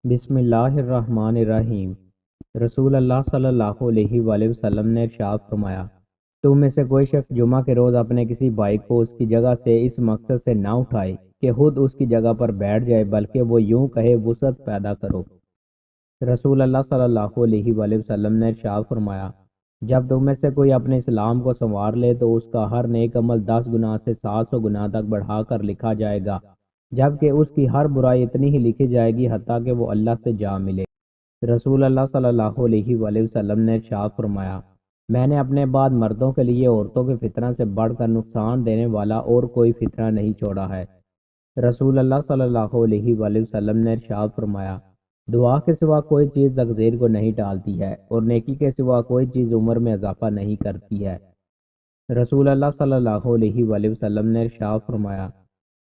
بسم اللہ الرحمن الرحیم۔ رسول اللہ صلی اللہ علیہ وآلہ وسلم نے ارشاد فرمایا، تم میں سے کوئی شخص جمعہ کے روز اپنے کسی بھائی کو اس کی جگہ سے اس مقصد سے نہ اٹھائے کہ خود اس کی جگہ پر بیٹھ جائے، بلکہ وہ یوں کہے وسعت پیدا کرو۔ رسول اللہ صلی اللہ علیہ وآلہ وسلم نے ارشاد فرمایا، جب تم میں سے کوئی اپنے اسلام کو سنوار لے تو اس کا ہر نیک عمل 10 گناہ سے 700 گناہ تک بڑھا کر لکھا جائے گا، جبکہ اس کی ہر برائی اتنی ہی لکھی جائے گی حتیٰ کہ وہ اللہ سے جا ملے۔ رسول اللہ صلی اللہ علیہ وآلہ وسلم نے ارشاد فرمایا، میں نے اپنے بعد مردوں کے لیے عورتوں کے فتنہ سے بڑھ کر نقصان دینے والا اور کوئی فتنہ نہیں چھوڑا ہے۔ رسول اللہ صلی اللہ علیہ وآلہ وسلم نے ارشاد فرمایا، دعا کے سوا کوئی چیز تقدیر کو نہیں ٹالتی ہے، اور نیکی کے سوا کوئی چیز عمر میں اضافہ نہیں کرتی ہے۔ رسول اللہ صلی اللہ علیہ وآلہ وسلم نے ارشاد فرمایا،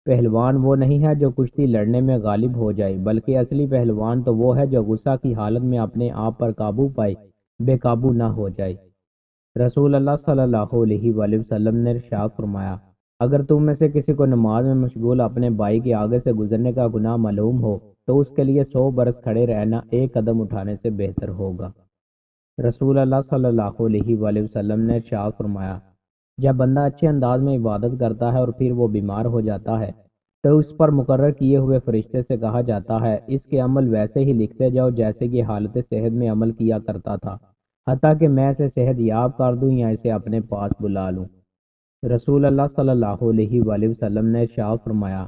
پہلوان وہ نہیں ہے جو کشتی لڑنے میں غالب ہو جائے، بلکہ اصلی پہلوان تو وہ ہے جو غصہ کی حالت میں اپنے آپ پر قابو پائے، بے قابو نہ ہو جائے۔ رسول اللہ صلی اللہ علیہ وآلہ وسلم نے ارشاد فرمایا، اگر تم میں سے کسی کو نماز میں مشغول اپنے بھائی کے آگے سے گزرنے کا گناہ معلوم ہو تو اس کے لیے 100 برس کھڑے رہنا ایک قدم اٹھانے سے بہتر ہوگا۔ رسول اللہ صلی اللہ علیہ وآلہ وسلم نے ارشاد فرمایا، جب بندہ اچھے انداز میں عبادت کرتا ہے اور پھر وہ بیمار ہو جاتا ہے تو اس پر مقرر کیے ہوئے فرشتے سے کہا جاتا ہے، اس کے عمل ویسے ہی لکھتے جاؤ جیسے کہ حالت صحت میں عمل کیا کرتا تھا، حتیٰ کہ میں اسے صحت یاب کر دوں یا اسے اپنے پاس بلا لوں۔ رسول اللہ صلی اللہ علیہ وآلہ وسلم نے ارشاد فرمایا،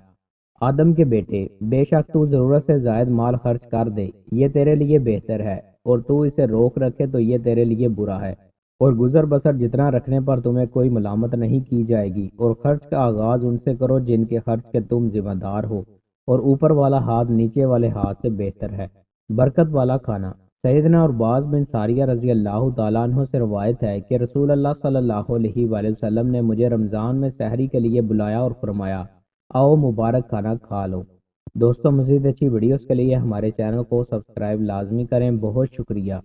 آدم کے بیٹے، بے شک تو ضرورت سے زائد مال خرچ کر دے، یہ تیرے لیے بہتر ہے، اور تو اسے روک رکھے تو یہ تیرے لیے برا ہے، اور گزر بسر جتنا رکھنے پر تمہیں کوئی ملامت نہیں کی جائے گی، اور خرچ کا آغاز ان سے کرو جن کے خرچ کے تم ذمہ دار ہو، اور اوپر والا ہاتھ نیچے والے ہاتھ سے بہتر ہے۔ برکت والا کھانا۔ سیدنا عرباض بن ساریہ رضی اللہ تعالیٰ عنہ سے روایت ہے کہ رسول اللہ صلی اللہ علیہ وآلہ وسلم نے مجھے رمضان میں سحری کے لیے بلایا اور فرمایا، آؤ مبارک کھانا کھا لو۔ دوستوں، مزید اچھی ویڈیوز کے لیے ہمارے چینل کو سبسکرائب لازمی کریں۔ بہت شکریہ۔